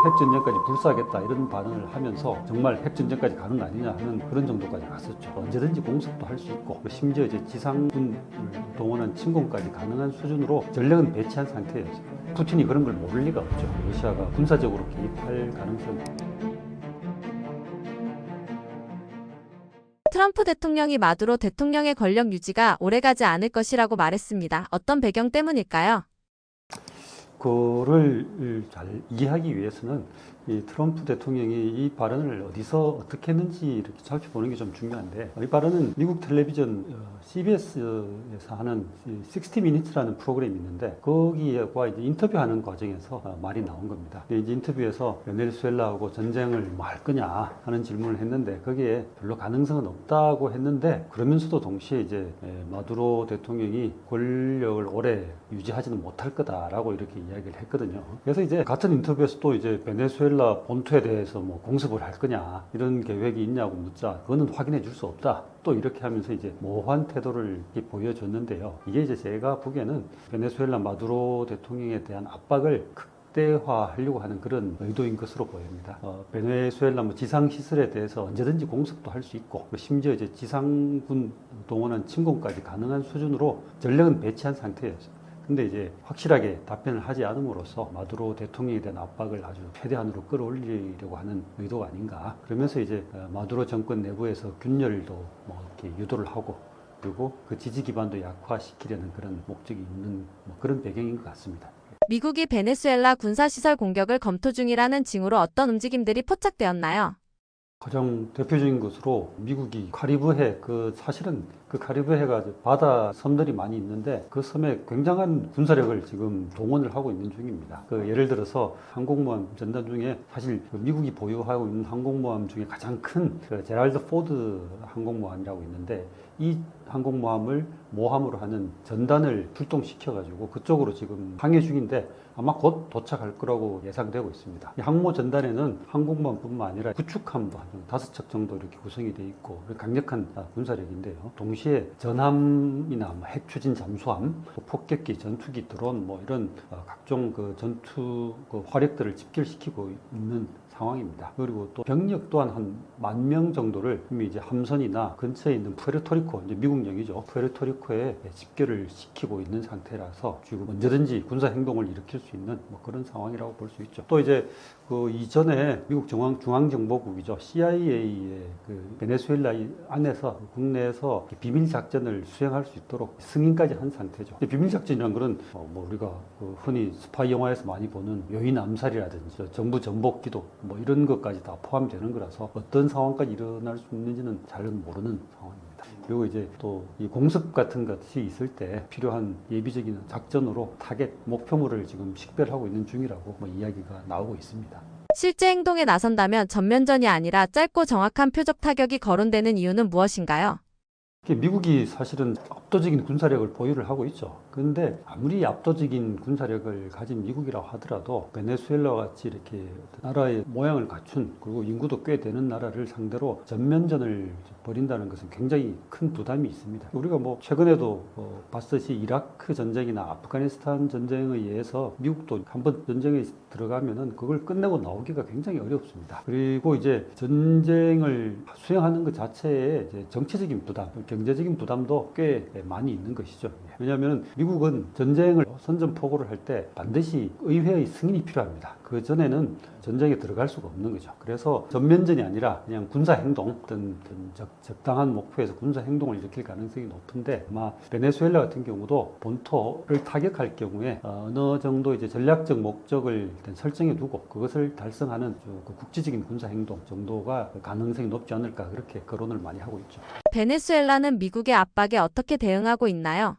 핵전쟁까지 불사하겠다 이런 발언을 하면서 정말 핵전쟁까지 가는 거 아니냐 하는 그런 정도까지 갔었죠. 언제든지 공습도 할 수 있고 심지어 이제 지상군을 동원한 침공까지 가능한 수준으로 전력은 배치한 상태예요. 푸틴이 그런 걸 모를 리가 없죠. 러시아가 군사적으로 개입할 가능성이. 트럼프 대통령이 마두로 대통령의 권력 유지가 오래가지 않을 것이라고 말했습니다. 어떤 배경 때문일까요? 그거를 잘 이해하기 위해서는 이 트럼프 대통령이 이 발언을 어디서 어떻게 했는지 이렇게 살펴보는 게 좀 중요한데, 이 발언은 미국 텔레비전 CBS에서 하는 60 Minutes라는 프로그램이 있는데 거기에과 이제 인터뷰하는 과정에서 말이 나온 겁니다. 이제 인터뷰에서 베네수엘라하고 전쟁을 뭐 할 거냐 하는 질문을 했는데 거기에 별로 가능성은 없다고 했는데, 그러면서도 동시에 이제 마두로 대통령이 권력을 오래 유지하지는 못할 거다라고 이렇게 이야기를 했거든요. 그래서 이제 같은 인터뷰에서 또 이제 베네수엘라 본토에 대해서 뭐 공습을 할 거냐 이런 계획이 있냐고 묻자 그거는 확인해 줄 수 없다 또 이렇게 하면서 이제 모호한 태도를 보여줬는데요. 이게 이제 제가 보기에는 베네수엘라 마두로 대통령에 대한 압박을 극대화하려고 하는 그런 의도인 것으로 보입니다. 베네수엘라 뭐 지상 시설에 대해서 언제든지 공습도 할 수 있고 심지어 이제 지상군 동원한 침공까지 가능한 수준으로 전력은 배치한 상태예요. 근데 이제 확실하게 답변을 하지 않음으로써 마두로 대통령에 대한 압박을 아주 최대한으로 끌어올리려고 하는 의도가 아닌가. 그러면서 이제 마두로 정권 내부에서 균열도 뭐 이렇게 유도를 하고 그리고 그 지지 기반도 약화시키려는 그런 목적이 있는 뭐 그런 배경인 것 같습니다. 미국이 베네수엘라 군사시설 공격을 검토 중이라는 징후로 어떤 움직임들이 포착되었나요? 가장 대표적인 것으로 미국이 카리브해, 사실은 그 카리브해가 바다 섬들이 많이 있는데 그 섬에 굉장한 군사력을 지금 동원을 하고 있는 중입니다. 예를 들어서 항공모함 전단 중에 사실 미국이 보유하고 있는 항공모함 중에 가장 큰 제랄드 포드 항공모함이라고 있는데 이 항공모함을 모함으로 하는 전단을 출동시켜가지고 그쪽으로 지금 항해 중인데 아마 곧 도착할 거라고 예상되고 있습니다. 이 항모 전단에는 항공모함뿐만 아니라 구축함도 한 5척 정도 이렇게 구성이 되어 있고 강력한 군사력인데요. 동시에 전함이나 핵 추진 잠수함, 폭격기, 전투기, 드론 뭐 이런 각종 전투 화력들을 집결시키고 있는 상황입니다. 그리고 또 병력 또한 한 10,000명 정도를 이미 이제 함선이나 근처에 있는 푸에르토리코, 이제 미국령이죠. 푸에르토리코에 집결을 시키고 있는 상태라서 지금 언제든지 군사 행동을 일으킬 수 있는 뭐 그런 상황이라고 볼 수 있죠. 또 이제 이전에 미국 중앙정보국이죠. CIA의 베네수엘라 안에서 국내에서 비밀 작전을 수행할 수 있도록 승인까지 한 상태죠. 비밀 작전이란 거는 뭐 우리가 흔히 스파이 영화에서 많이 보는 요인 암살이라든지 정부 전복 기도 뭐 이런 것까지 다 포함되는 거라서 어떤 상황까지 일어날 수 있는지는 잘은 모르는 상황입니다. 그리고 이제 또 이 공습 같은 것이 있을 때 필요한 예비적인 작전으로 타겟 목표물을 지금 식별하고 있는 중이라고 뭐 이야기가 나오고 있습니다. 실제 행동에 나선다면 전면전이 아니라 짧고 정확한 표적 타격이 거론되는 이유는 무엇인가요? 미국이 사실은 압도적인 군사력을 보유를 하고 있죠. 그런데 아무리 압도적인 군사력을 가진 미국이라고 하더라도 베네수엘라와 같이 이렇게 나라의 모양을 갖춘 그리고 인구도 꽤 되는 나라를 상대로 전면전을 벌인다는 것은 굉장히 큰 부담이 있습니다. 우리가 뭐 최근에도 봤듯이 이라크 전쟁이나 아프가니스탄 전쟁에 의해서 미국도 한번 전쟁에 들어가면은 그걸 끝내고 나오기가 굉장히 어렵습니다. 그리고 이제 전쟁을 수행하는 것 자체에 이제 정치적인 부담, 경제적인 부담도 꽤 많이 있는 것이죠. 왜냐하면 미국은 전쟁을 선전포고를 할 때 반드시 의회의 승인이 필요합니다. 그 전에는 전쟁에 들어갈 수가 없는 거죠. 그래서 전면전이 아니라 그냥 군사행동, 어떤 적당한 목표에서 군사행동을 일으킬 가능성이 높은데 아마 베네수엘라 같은 경우도 본토를 타격할 경우에 어느 정도 이제 전략적 목적을 일단 설정해 두고 그것을 달성하는 국지적인 군사행동 정도가 가능성이 높지 않을까 그렇게 거론을 많이 하고 있죠. 베네수엘라는 미국의 압박에 어떻게 대응하고 있나요?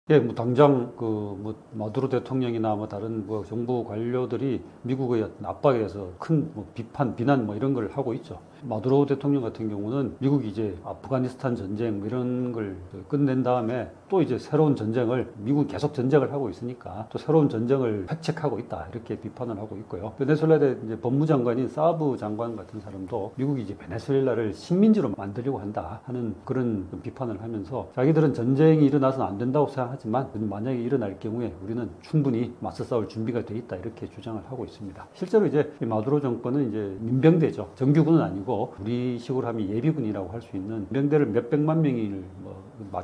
예, 뭐 당장 마두로 대통령이나 뭐 다른 정부 관료들이 미국의 압박에 대해서 큰 비난 뭐 이런 걸 하고 있죠. 마두로 대통령 같은 경우는 미국이 이제 아프가니스탄 전쟁 뭐 이런 걸 끝낸 다음에 또 이제 새로운 전쟁을 미국이 계속 전쟁을 하고 있으니까 또 새로운 전쟁을 획책하고 있다 이렇게 비판을 하고 있고요. 베네수엘라의 이제 법무장관인 사브 장관 같은 사람도 미국이 이제 베네수엘라를 식민지로 만들려고 한다 하는 그런 비판을 하면서 자기들은 전쟁이 일어나서는 안 된다고 생각하지만 만약에 일어날 경우에 우리는 충분히 맞서 싸울 준비가 돼 있다 이렇게 주장을 하고 있습니다. 실제로 이제 이 마두로 정권은 이제 민병대죠. 정규군은 아니고 우리식으로 하면 예비군이라고 할 수 있는 민병대를 몇백만 명이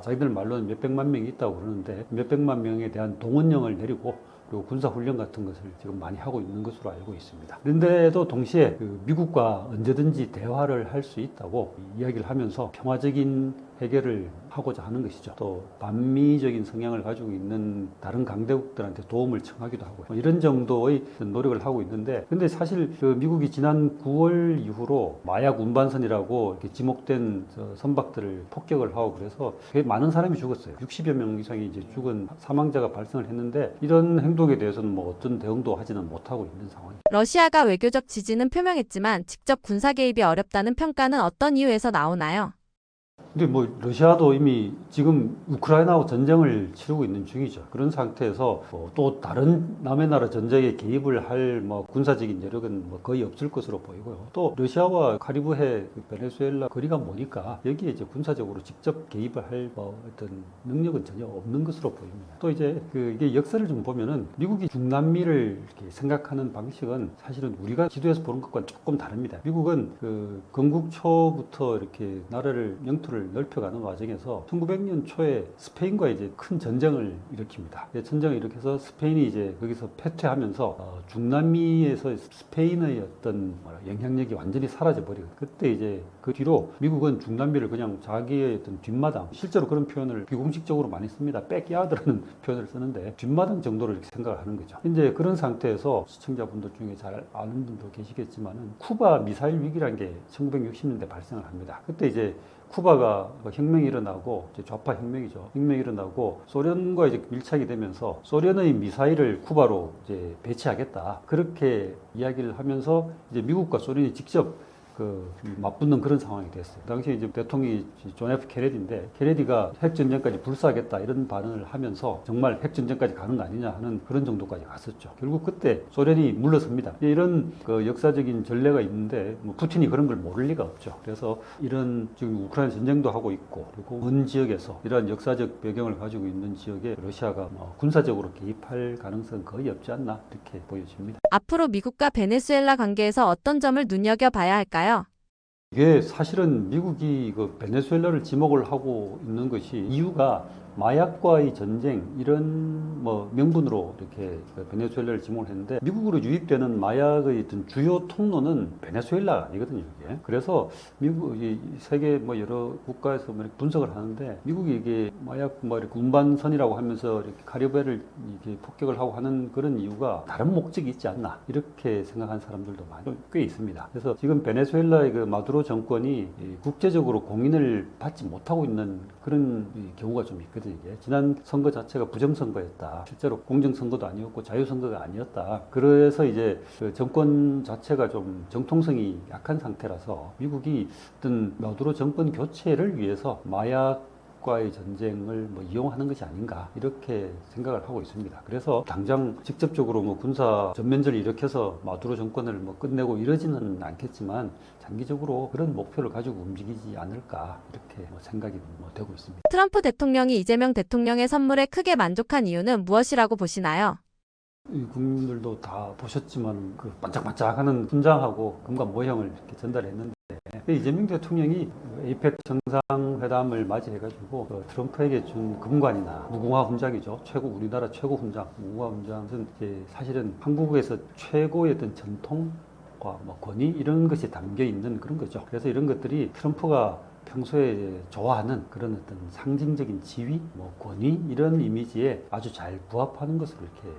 자기들 말로는 몇백만 명이 있다고 그러는데 몇백만 명에 대한 동원령을 내리고 그리고 군사훈련 같은 것을 지금 많이 하고 있는 것으로 알고 있습니다. 그런데도 동시에 미국과 언제든지 대화를 할 수 있다고 이야기를 하면서 평화적인 해결을 하고자 하는 것이죠. 또 반미적인 성향을 가지고 있는 다른 강대국들한테 도움을 청하기도 하고요. 이런 정도의 노력을 하고 있는데, 근데 사실 미국이 지난 9월 이후로 마약 운반선이라고 이렇게 지목된 선박들을 폭격을 하고 그래서 되게 많은 사람이 죽었어요. 60여 명 이상이 이제 죽은 사망자가 발생을 했는데 이런 행동에 대해서는 뭐 어떤 대응도 하지는 못하고 있는 상황입니다. 러시아가 외교적 지지는 표명했지만 직접 군사 개입이 어렵다는 평가는 어떤 이유에서 나오나요? 근데 뭐 러시아도 이미 지금 우크라이나하고 전쟁을 치르고 있는 중이죠. 그런 상태에서 또 다른 남의 나라 전쟁에 개입을 할 뭐 군사적인 여력은 뭐 거의 없을 것으로 보이고요. 또 러시아와 카리브해 베네수엘라 거리가 머니까 여기에 이제 군사적으로 직접 개입을 할 뭐 어떤 능력은 전혀 없는 것으로 보입니다. 또 이제 이게 역사를 좀 보면은 미국이 중남미를 이렇게 생각하는 방식은 사실은 우리가 지도에서 보는 것과는 조금 다릅니다. 미국은 건국 초부터 이렇게 나라를 영토를 넓혀가는 과정에서 1900년 초에 스페인과 이제 큰 전쟁을 일으킵니다. 전쟁을 일으켜서 스페인이 이제 거기서 패퇴하면서 중남미에서 스페인의 어떤 영향력이 완전히 사라져버리고 그때 이제 그 뒤로 미국은 중남미를 그냥 자기의 어떤 뒷마당, 실제로 그런 표현을 비공식적으로 많이 씁니다. 백야드라는 표현을 쓰는데 뒷마당 정도로 이렇게 생각을 하는 거죠. 이제 그런 상태에서 시청자분들 중에 잘 아는 분도 계시겠지만은 쿠바 미사일 위기라는 게 1960년대 발생을 합니다. 그때 이제 쿠바가 혁명이 일어나고 좌파 혁명이죠. 혁명이 일어나고 소련과 이제 밀착이 되면서 소련의 미사일을 쿠바로 이제 배치하겠다. 그렇게 이야기를 하면서 이제 미국과 소련이 직접 맞붙는 그런 상황이 됐어요. 그 당시에 이제 대통령이 존 F 케네디인데 케네디가 핵전쟁까지 불사하겠다 이런 발언을 하면서 정말 핵전쟁까지 가는 거 아니냐 하는 그런 정도까지 갔었죠. 결국 그때 소련이 물러섭니다. 이런 역사적인 전례가 있는데 뭐 푸틴이 그런 걸 모를 리가 없죠. 그래서 이런 지금 우크라이나 전쟁도 하고 있고 그리고 먼 지역에서 이러한 역사적 배경을 가지고 있는 지역에 러시아가 군사적으로 개입할 가능성은 거의 없지 않나 이렇게 보여집니다. 앞으로 미국과 베네수엘라 관계에서 어떤 점을 눈여겨봐야 할까요? 이게 사실은 미국이 베네수엘라를 지목을 하고 있는 것이 이유가 마약과의 전쟁 이런 뭐 명분으로 이렇게 베네수엘라를 지목을 했는데 미국으로 유입되는 마약의 어떤 주요 통로는 베네수엘라 아니거든요. 이게. 그래서 미국이 세계 뭐 여러 국가에서 뭐 이렇게 분석을 하는데 미국이 이게 마약 뭐 이렇게 운반선이라고 하면서 이렇게 카리브해를 이렇게 폭격을 하고 하는 그런 이유가 다른 목적이 있지 않나 이렇게 생각하는 사람들도 꽤 있습니다. 그래서 지금 베네수엘라의 마두로 정권이 국제적으로 공인을 받지 못하고 있는 그런 경우가 좀 있거든요. 이게. 지난 선거 자체가 부정선거였다. 실제로 공정선거도 아니었고 자유선거가 아니었다. 그래서 이제 정권 자체가 좀 정통성이 약한 상태라서 미국이 어떤 마두로 정권 교체를 위해서 마약과의 전쟁을 이용하는 것이 아닌가 이렇게 생각을 하고 있습니다. 그래서 당장 직접적으로 군사 전면전을 일으켜서 마두로 정권을 끝내고 이러지는 않겠지만 장기적으로 그런 목표를 가지고 움직이지 않을까 이렇게 생각이 되고 있습니다. 트럼프 대통령이 이재명 대통령의 선물에 크게 만족한 이유는 무엇이라고 보시나요? 국민들도 다 보셨지만 반짝반짝하는 훈장하고 금과 모형을 이렇게 전달했는데 이재명 대통령이 에이펙 정상회담을 맞이해가지고 트럼프에게 준 금관이나 무궁화 훈장이죠. 우리나라 최고 훈장, 무궁화 훈장은 이제 사실은 한국에서 최고의 어떤 전통 권위 이런 것이 담겨 있는 그런 거죠. 그래서 이런 것들이 트럼프가 평소에 좋아하는 그런 어떤 상징적인 지위, 뭐 권위 이런 이미지에 아주 잘 부합하는 것으로 이렇게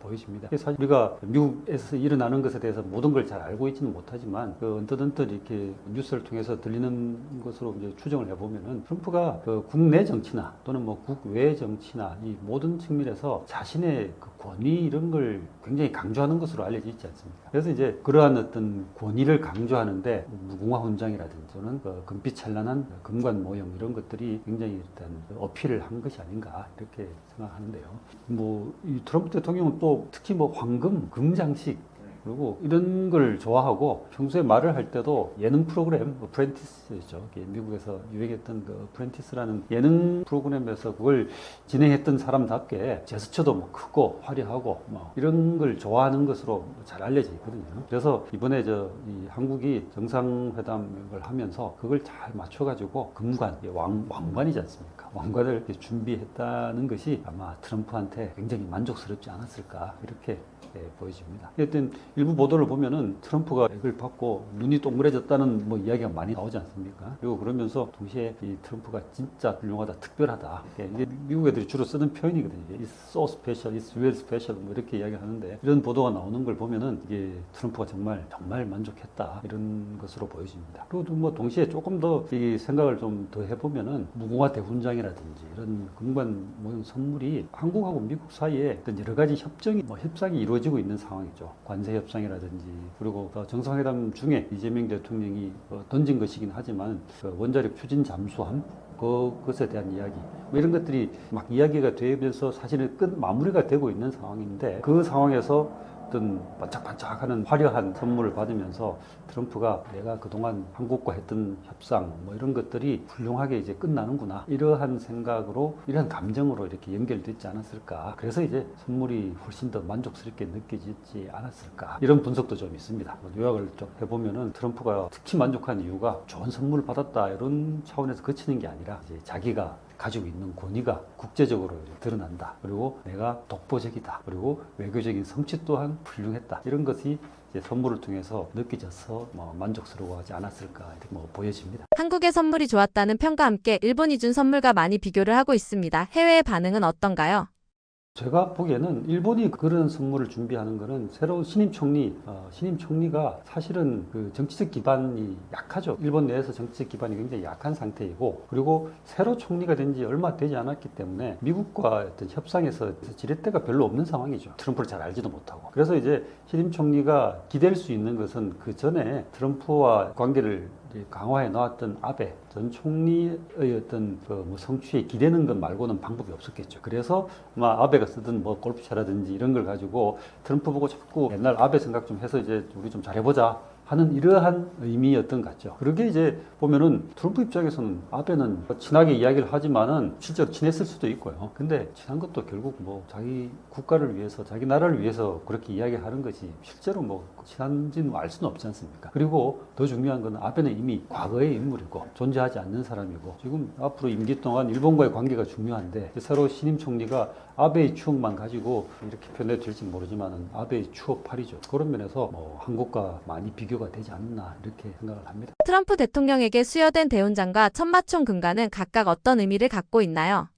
보여집니다. 사실 우리가 미국에서 일어나는 것에 대해서 모든 걸 잘 알고 있지는 못하지만 그 언뜻 이렇게 뉴스를 통해서 들리는 것으로 이제 추정을 해보면은 트럼프가 그 국내 정치나 또는 뭐 국외 정치나 이 모든 측면에서 자신의 그 권위 이런 걸 굉장히 강조하는 것으로 알려져 있지 않습니까? 그래서 이제 그러한 어떤 권위를 강조하는데 무궁화 훈장이라든지 또는 그 금빛 찬란한 금관 모형 이런 것들이 굉장히 일단 어필을 한 것이 아닌가 이렇게 생각하는데요. 뭐 이 트럼프 대통령은 또 특히 뭐 황금, 금장식 그리고 이런 걸 좋아하고 평소에 말을 할 때도 예능 프로그램 프렌티스죠. 미국에서 유행했던 그 프렌티스라는 예능 프로그램에서 그걸 진행했던 사람답게 제스처도 뭐 크고 화려하고 뭐 이런 걸 좋아하는 것으로 잘 알려져 있거든요. 그래서 이번에 이 한국이 정상회담을 하면서 그걸 잘 맞춰가지고 금관, 왕관이지 않습니까? 왕관을 이렇게 준비했다는 것이 아마 트럼프한테 굉장히 만족스럽지 않았을까 이렇게 보여집니다. 하여튼 일부 보도를 보면은 트럼프가 이걸 받고 눈이 동그래졌다는 뭐 이야기가 많이 나오지 않습니까? 그리고 그러면서 동시에 이 트럼프가 진짜 훌륭하다, 특별하다. 이게 미국 애들이 주로 쓰는 표현이거든요. It's so special, it's real special 뭐 이렇게 이야기하는데 이런 보도가 나오는 걸 보면은 이게 트럼프가 정말 만족했다 이런 것으로 보여집니다. 그리고 뭐 동시에 조금 더 이 생각을 좀 더 해보면은 무궁화 대훈장이라든지 이런 금관 모형 선물이 한국하고 미국 사이에 어떤 여러 가지 협상이 이루어지고 있는 상황이죠. 관세 협상이라든지 그리고 정상회담 중에 이재명 대통령이 던진 것이긴 하지만 그 원자력 추진 잠수함 그것에 대한 이야기 뭐 이런 것들이 막 이야기가 되면서 사실은 끝 마무리가 되고 있는 상황인데 그 상황에서 어떤 반짝반짝하는 화려한 선물을 받으면서 트럼프가 내가 그동안 한국과 했던 협상 뭐 이런 것들이 훌륭하게 이제 끝나는구나 이러한 생각으로 이러한 감정으로 이렇게 연결됐지 않았을까. 그래서 이제 선물이 훨씬 더 만족스럽게 느껴지지 않았을까 이런 분석도 좀 있습니다. 요약을 좀 해보면은 트럼프가 특히 만족한 이유가 좋은 선물을 받았다 이런 차원에서 그치는 게 아니라 이제 자기가 가지고 있는 권위가 국제적으로 드러난다. 그리고 내가 독보적이다. 그리고 외교적인 성취 또한 훌륭했다. 이런 것이 이제 선물을 통해서 느껴져서 만족스러워하지 않았을까 이렇게 보여집니다. 한국의 선물이 좋았다는 평가 함께 일본이 준 선물과 많이 비교를 하고 있습니다. 해외의 반응은 어떤가요? 제가 보기에는 일본이 그런 선물을 준비하는 것은 새로운 신임 총리가 사실은 그 정치적 기반이 약하죠. 일본 내에서 정치적 기반이 굉장히 약한 상태이고 그리고 새로 총리가 된 지 얼마 되지 않았기 때문에 미국과 어떤 협상에서 지렛대가 별로 없는 상황이죠. 트럼프를 잘 알지도 못하고. 그래서 이제 신임 총리가 기댈 수 있는 것은 그 전에 트럼프와 관계를 강화해 나왔던 아베 전 총리의 어떤 성취에 기대는 것 말고는 방법이 없었겠죠. 그래서 아베가 쓰던 골프차라든지 이런 걸 가지고 트럼프 보고 자꾸 옛날 아베 생각 좀 해서 이제 우리 좀 잘해보자 하는 이러한 의미였던 것 같죠. 그러게 이제 보면은 트럼프 입장에서는 아베는 친하게 이야기를 하지만은 실제로 친했을 수도 있고요. 근데 친한 것도 결국 자기 국가를 위해서 자기 나라를 위해서 그렇게 이야기하는 것이 실제로 친한지는 알 수는 없지 않습니까? 그리고 더 중요한 건 아베는 이미 과거의 인물이고 존재하지 않는 사람이고 지금 앞으로 임기 동안 일본과의 관계가 중요한데 새로 신임 총리가 아베의 추억만 가지고 이렇게 표현해도 될지 모르지만은 아베의 추억팔이죠. 그런 면에서 한국과 많이 비교가 되지 않나 이렇게 생각을 합니다. 트럼프 대통령에게 수여된 대훈장과 천마총 금관은 각각 어떤 의미를 갖고 있나요?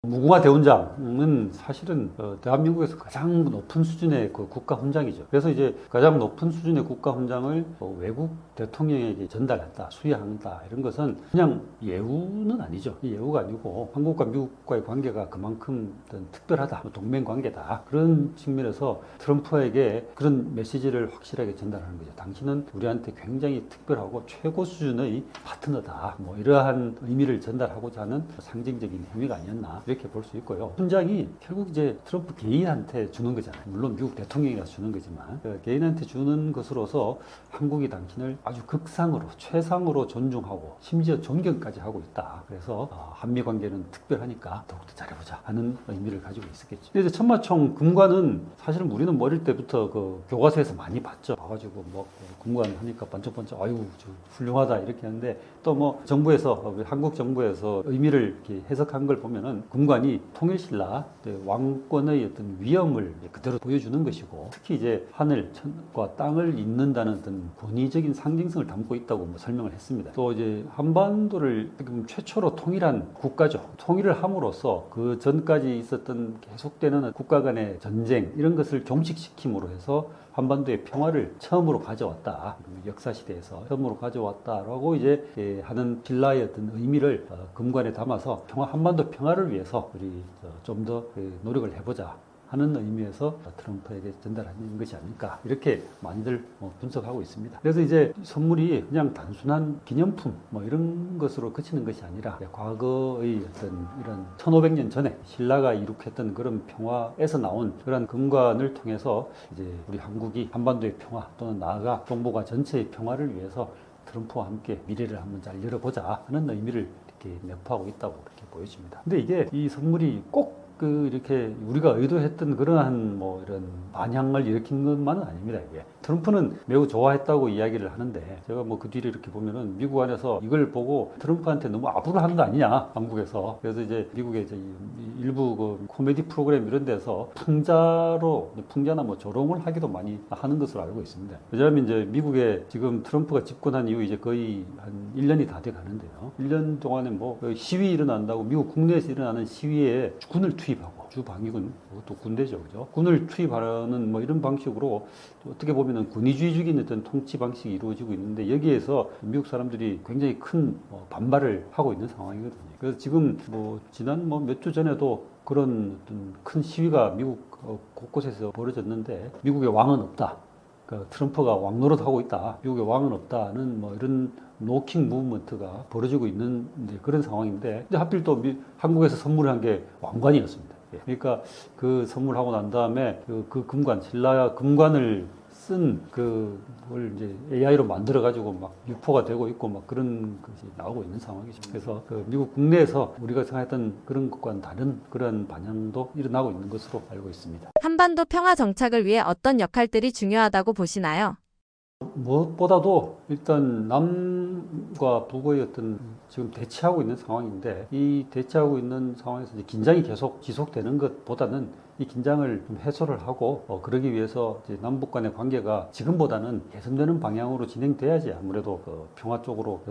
무궁화 대훈장은 사실은 대한민국에서 가장 높은 수준의 그 국가 훈장이죠. 그래서 이제 가장 높은 수준의 국가 훈장을 외국 대통령에게 전달한다, 수여한다 이런 것은 그냥 예우는 아니죠. 예우가 아니고 한국과 미국과의 관계가 그만큼 특별하다, 동맹 관계다 그런 측면에서 트럼프에게 그런 메시지를 확실하게 전달하는 거죠. 당신은 우리한테 굉장히 특별하고 최고 수준의 파트너다. 이러한 의미를 전달하고자 하는 상징적인 행위가 아니었나. 이렇게 볼 수 있고요. 훈장이 결국 이제 트럼프 개인한테 주는 거잖아요. 물론 미국 대통령이라서 주는 거지만 개인한테 주는 것으로서 한국이 당신을 아주 극상으로 최상으로 존중하고 심지어 존경까지 하고 있다. 그래서 한미 관계는 특별하니까 더욱더 잘해보자 하는 의미를 가지고 있었겠죠. 근데 이제 천마총 금관은 사실은 우리는 어릴 때부터 그 교과서에서 많이 봤죠. 봐가지고 금관 하니까 번쩍번쩍 아유 훌륭하다 이렇게 하는데 또 정부에서 한국 정부에서 의미를 이렇게 해석한 걸 보면은 금관이 통일신라 왕권의 어떤 위엄을 그대로 보여주는 것이고, 특히 이제 하늘과 땅을 잇는다는 어떤 권위적인 상징성을 담고 있다고 뭐 설명을 했습니다. 또 이제 한반도를 지금 최초로 통일한 국가죠. 통일을 함으로써 그 전까지 있었던 계속되는 국가 간의 전쟁 이런 것을 종식시킴으로 해서 한반도의 평화를 처음으로 가져왔다. 역사 시대에서 처음으로 가져왔다라고 이제 하는 신라의 어떤 의미를 금관에 담아서 한반도 평화를 위해서 우리 좀 더 노력을 해보자 하는 의미에서 트럼프에게 전달하는 것이 아닐까, 이렇게 많이들 분석하고 있습니다. 그래서 이제 선물이 그냥 단순한 기념품 뭐 이런 것으로 그치는 것이 아니라 과거의 어떤 이런 1500년 전에 신라가 이룩했던 그런 평화에서 나온 그런 금관을 통해서 이제 우리 한국이 한반도의 평화 또는 나아가 동북아 전체의 평화를 위해서 트럼프와 함께 미래를 한번 잘 열어보자 하는 의미를 이렇게 내포하고 있다고 그렇게 보여집니다. 근데 이게 이 선물이 꼭 이렇게 우리가 의도했던 그러한 뭐 이런 반향을 일으킨 것만은 아닙니다. 이게 트럼프는 매우 좋아했다고 이야기를 하는데, 제가 뭐 그 뒤를 이렇게 보면은 미국 안에서 이걸 보고 트럼프한테 너무 아부를 한 거 아니냐, 한국에서. 그래서 이제 미국의 이제 일부 그 코미디 프로그램 이런 데서 풍자나 뭐 조롱을 하기도 많이 하는 것으로 알고 있습니다. 왜냐하면 이제 미국에 지금 트럼프가 집권한 이후 이제 거의 한 1년이 다 돼 가는데요. 1년 동안에 뭐 시위 일어난다고 미국 국내에서 일어나는 시위에 군을 투입하고, 주방위군, 그것도 군대죠, 그죠? 군을 투입하는 뭐 이런 방식으로 어떻게 보면은 군의주의적인 어떤 통치 방식이 이루어지고 있는데, 여기에서 미국 사람들이 굉장히 큰 반발을 하고 있는 상황이거든요. 그래서 지금 뭐 지난 뭐 몇 주 전에도 그런 어떤 큰 시위가 미국 곳곳에서 벌어졌는데, 미국의 왕은 없다. 그러니까 트럼프가 왕 노릇하고 있다. 미국의 왕은 없다는 뭐 이런 노킹 무브먼트가 벌어지고 있는 그런 상황인데, 근데 하필 또 한국에서 선물한 게 왕관이었습니다. 그러니까 그 선물하고 난 다음에 그 금관, 신라 금관을 쓴 그걸 이제 AI로 만들어가지고 막 유포가 되고 있고 막 그런 것이 나오고 있는 상황이죠. 그래서 그 미국 국내에서 우리가 생각했던 그런 것과는 다른 그런 반향도 일어나고 있는 것으로 알고 있습니다. 한반도 평화 정착을 위해 어떤 역할들이 중요하다고 보시나요? 무엇보다도 일단 남과 북의 어떤 지금 대치하고 있는 상황인데, 이 대치하고 있는 상황에서 이제 긴장이 계속 지속되는 것보다는 이 긴장을 좀 해소를 하고 그러기 위해서 이제 남북 간의 관계가 지금보다는 개선되는 방향으로 진행돼야지 아무래도 평화 쪽으로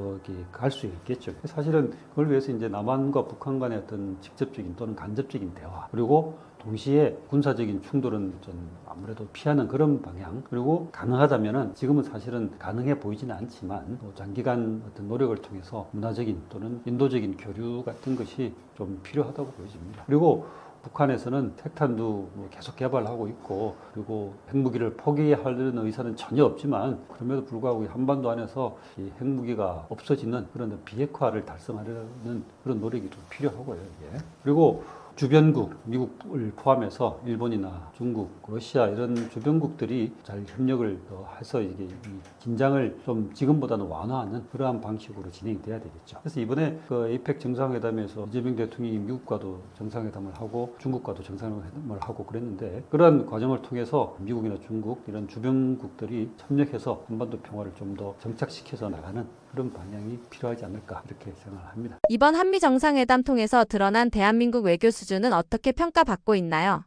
갈 수 있겠죠. 사실은 그걸 위해서 이제 남한과 북한 간의 어떤 직접적인 또는 간접적인 대화, 그리고 동시에 군사적인 충돌은 좀 아무래도 피하는 그런 방향, 그리고 가능하다면은 지금은 사실은 가능해 보이지는 않지만 장기간 어떤 노력을 통해서 문화적인 또는 인도적인 교류 같은 것이 좀 필요하다고 보여집니다. 그리고 북한에서는 핵탄두 계속 개발하고 있고, 그리고 핵무기를 포기하려는 의사는 전혀 없지만, 그럼에도 불구하고 한반도 안에서 이 핵무기가 없어지는 그런 비핵화를 달성하려는 그런 노력이 좀 필요하고요. 이게. 그리고 주변국, 미국을 포함해서 일본이나 중국, 러시아 이런 주변국들이 잘 협력을 해서 이게 이 긴장을 좀 지금보다는 완화하는 그러한 방식으로 진행돼야 되겠죠. 그래서 이번에 그 에이펙 정상회담에서 이재명 대통령이 미국과도 정상회담을 하고 중국과도 정상회담을 하고 그랬는데, 그러한 과정을 통해서 미국이나 중국 이런 주변국들이 협력해서 한반도 평화를 좀 더 정착시켜서 나가는 그런 방향이 필요하지 않을까, 이렇게 생각합니다. 이번 한미 정상회담 통해서 드러난 대한민국 외교 수준은 어떻게 평가받고 있나요?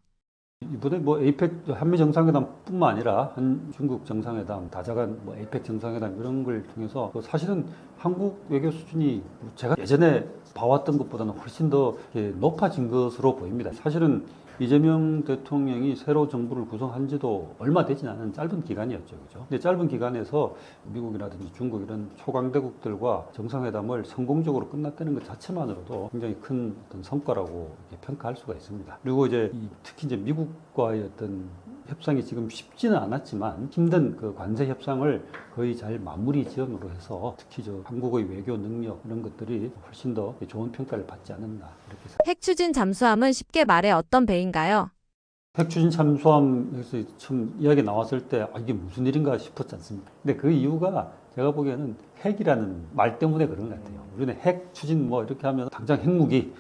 이번에 뭐 에이펙 한미 정상회담뿐만 아니라 한중국 정상회담, 다자간 뭐 에이펙 정상회담 이런 걸 통해서 사실은 한국 외교 수준이 제가 예전에 봐왔던 것보다는 훨씬 더 높아진 것으로 보입니다. 사실은 이재명 대통령이 새로 정부를 구성한 지도 얼마 되진 않은 짧은 기간이었죠. 그죠? 근데 짧은 기간에서 미국이라든지 중국 이런 초강대국들과 정상회담을 성공적으로 끝났다는 것 자체만으로도 굉장히 큰 어떤 성과라고 평가할 수가 있습니다. 그리고 이제 특히 이제 미국과의 어떤 협상이 지금 쉽지는 않았지만 힘든 그 관세 협상을 거의 잘 마무리 지음으로 해서 특히 한국의 외교 능력 이런 것들이 훨씬 더 좋은 평가를 받지 않았나, 이렇게 생각합니다. 핵 추진 잠수함은 쉽게 말해 어떤 배인가요? 핵 추진 잠수함에서 처음 이야기 나왔을 때 이게 무슨 일인가 싶었지 않습니까? 근데 그 이유가 제가 보기에는 핵이라는 말 때문에 그런 것 같아요. 우리는 핵 추진 뭐 이렇게 하면 당장 핵무기,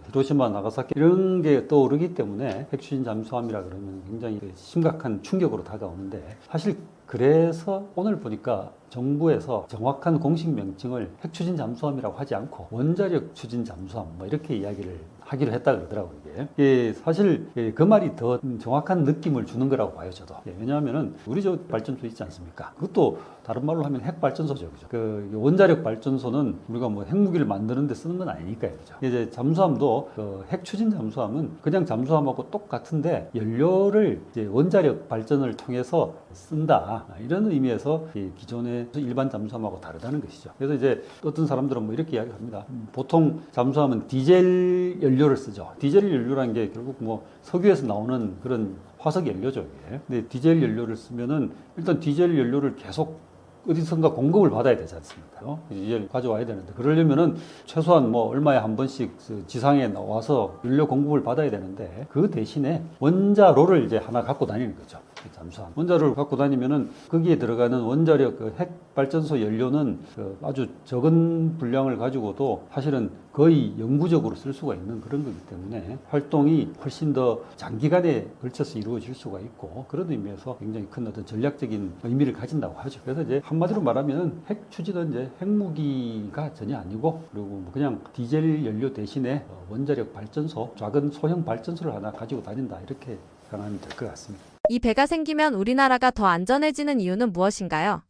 히로시마, 나가사키 이런 게 떠오르기 때문에 핵 추진 잠수함이라 그러면 굉장히 심각한 충격으로 다가오는데, 사실 그래서 오늘 보니까 정부에서 정확한 공식 명칭을 핵 추진 잠수함이라고 하지 않고 원자력 추진 잠수함 뭐 이렇게 이야기를 하기로 했다 그러더라고요. 이게 사실 그 말이 더 정확한 느낌을 주는 거라고 봐요, 저도. 왜냐하면은 우리 저 발전소 있지 않습니까? 그것도 다른 말로 하면 핵 발전소죠, 그죠? 그 원자력 발전소는 우리가 뭐 핵무기를 만드는 데 쓰는 건 아니니까요, 그죠? 이제 잠수함도 그핵 추진 잠수함은 그냥 잠수함하고 똑같은데 연료를 이제 원자력 발전을 통해서 쓴다, 이런 의미에서 이 기존의 일반 잠수함하고 다르다는 것이죠. 그래서 이제 어떤 사람들은 뭐 이렇게 이야기합니다. 보통 잠수함은 디젤 연료를 쓰죠. 디젤 연료라는 게 결국 뭐 석유에서 나오는 그런 화석 연료죠, 이게. 근데 디젤 연료를 쓰면은 일단 디젤 연료를 계속 어디선가 공급을 받아야 되지 않습니까? 디젤 가져와야 되는데, 그러려면은 최소한 뭐 얼마에 한 번씩 지상에 나와서 연료 공급을 받아야 되는데, 그 대신에 원자로를 이제 하나 갖고 다니는 거죠. 잠수함. 원자로를 갖고 다니면은 거기에 들어가는 원자력 핵 발전소 연료는 아주 적은 분량을 가지고도 사실은 거의 영구적으로 쓸 수가 있는 그런 거기 때문에 활동이 훨씬 더 장기간에 걸쳐서 이루어질 수가 있고, 그런 의미에서 굉장히 큰 어떤 전략적인 의미를 가진다고 하죠. 그래서 이제 한마디로 말하면 핵 추진은 이제 핵무기가 전혀 아니고, 그리고 뭐 그냥 디젤 연료 대신에 원자력 발전소, 작은 소형 발전소를 하나 가지고 다닌다, 이렇게 생각하면 될 것 같습니다. 이 배가 생기면 우리나라가 더 안전해지는 이유는 무엇인가요?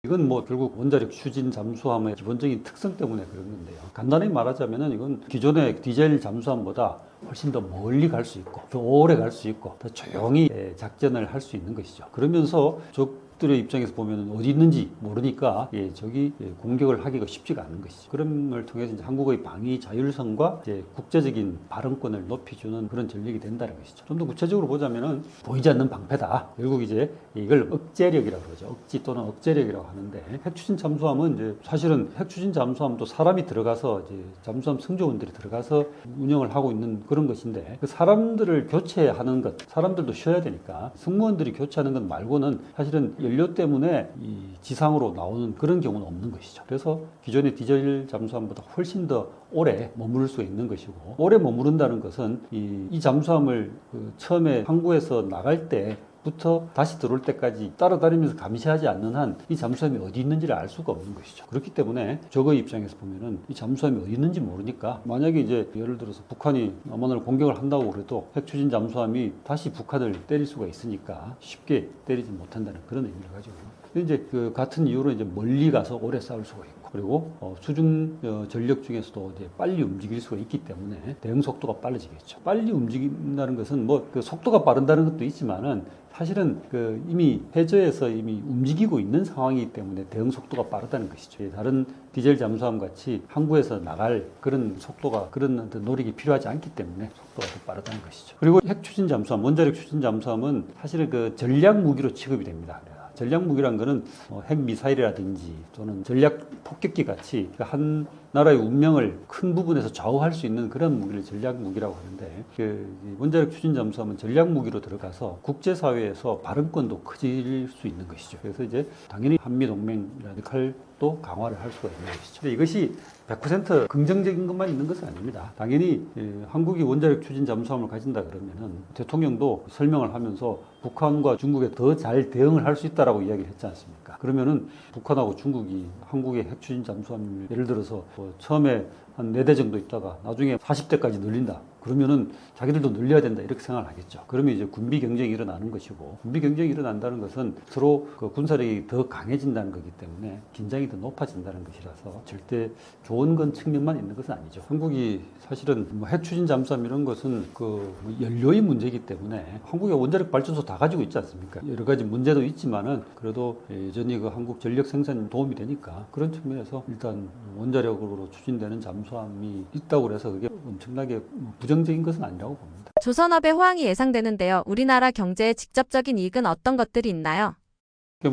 이건 뭐 결국 원자력 추진 잠수함의 기본적인 특성 때문에 그런 건데요. 간단히 말하자면은 이건 기존의 디젤 잠수함보다 훨씬 더 멀리 갈 수 있고, 더 오래 갈 수 있고, 더 조용히 작전을 할 수 있는 것이죠. 그러면서 적들의 입장에서 보면 어디 있는지 모르니까 적이 공격을 하기가 쉽지가 않은 것이죠. 그런 걸 통해서 이제 한국의 방위 자율성과 이제 국제적인 발언권을 높여주는 그런 전력이 된다는 것이죠. 좀 더 구체적으로 보자면은 보이지 않는 방패다. 결국 이제 이걸 억제력이라고 그러죠. 억지 또는 억제력이라고 하는데, 핵추진 잠수함은 이제 사실은 핵추진 잠수함도 사람이 들어가서 이제 잠수함 승조원들이 들어가서 운영을 하고 있는 그런 것인데, 그 사람들을 교체하는 것, 사람들도 쉬어야 되니까 승무원들이 교체하는 것 말고는 사실은 연료 때문에 이 지상으로 나오는 그런 경우는 없는 것이죠. 그래서 기존의 디젤 잠수함보다 훨씬 더 오래 머무를 수 있는 것이고, 오래 머무른다는 것은 이 잠수함을 처음에 항구에서 나갈 때 부터 다시 들어올 때까지 따라다니면서 감시하지 않는 한 이 잠수함이 어디 있는지를 알 수가 없는 것이죠. 그렇기 때문에 적의 입장에서 보면은 이 잠수함이 어디 있는지 모르니까, 만약에 이제 예를 들어서 북한이 남한을 공격을 한다고 그래도 핵추진 잠수함이 다시 북한을 때릴 수가 있으니까 쉽게 때리지 못한다는 그런 의미를 가지고, 이제 그 같은 이유로 이제 멀리 가서 오래 싸울 수가 있고, 그리고 수중 전력 중에서도 이제 빨리 움직일 수가 있기 때문에 대응 속도가 빨라지겠죠. 빨리 움직인다는 것은 뭐 그 속도가 빠른다는 것도 있지만은 사실은 이미 해저에서 이미 움직이고 있는 상황이기 때문에 대응 속도가 빠르다는 것이죠. 다른 디젤 잠수함 같이 항구에서 나갈 그런 속도가, 그런 노력이 필요하지 않기 때문에 속도가 더 빠르다는 것이죠. 그리고 핵 추진 잠수함, 원자력 추진 잠수함은 사실은 그 전략 무기로 취급이 됩니다. 전략 무기란 거는 핵 미사일이라든지 또는 전략 폭격기 같이 한 나라의 운명을 큰 부분에서 좌우할 수 있는 그런 무기를 전략 무기라고 하는데, 원자력 추진 잠수함은 전략 무기로 들어가서 국제사회에서 발언권도 커질 수 있는 것이죠. 그래서 이제 당연히 한미 동맹이라는 역할도 강화를 할 수가 있는 것이죠. 근데 이것이 100% 긍정적인 것만 있는 것은 아닙니다. 당연히 한국이 원자력 추진 잠수함을 가진다 그러면은 대통령도 설명을 하면서 북한과 중국에 더 잘 대응을 할 수 있다라고 이야기를 했지 않습니까? 그러면은 북한하고 중국이 한국의 핵 추진 잠수함을 예를 들어서 처음에 한 4대 정도 있다가 나중에 40대까지 늘린다. 그러면은 자기들도 늘려야 된다, 이렇게 생각을 하겠죠. 그러면 이제 군비 경쟁이 일어나는 것이고, 군비 경쟁이 일어난다는 것은 서로 군사력이 더 강해진다는 거기 때문에 긴장이 더 높아진다는 것이라서 절대 좋은 건 측면만 있는 것은 아니죠. 한국이 사실은 핵 추진 잠수함 이런 것은 연료의 문제이기 때문에 한국의 원자력 발전소 다 가지고 있지 않습니까? 여러 가지 문제도 있지만은 그래도 여전히 한국 전력 생산 도움이 되니까, 그런 측면에서 일단 원자력으로 추진되는 잠수함이 있다고 해서 그게 엄청나게 부정적인 것은 아니라고 봅니다. 조선업의 호황이 예상되는데요. 우리나라 경제에 직접적인 이익은 어떤 것들이 있나요?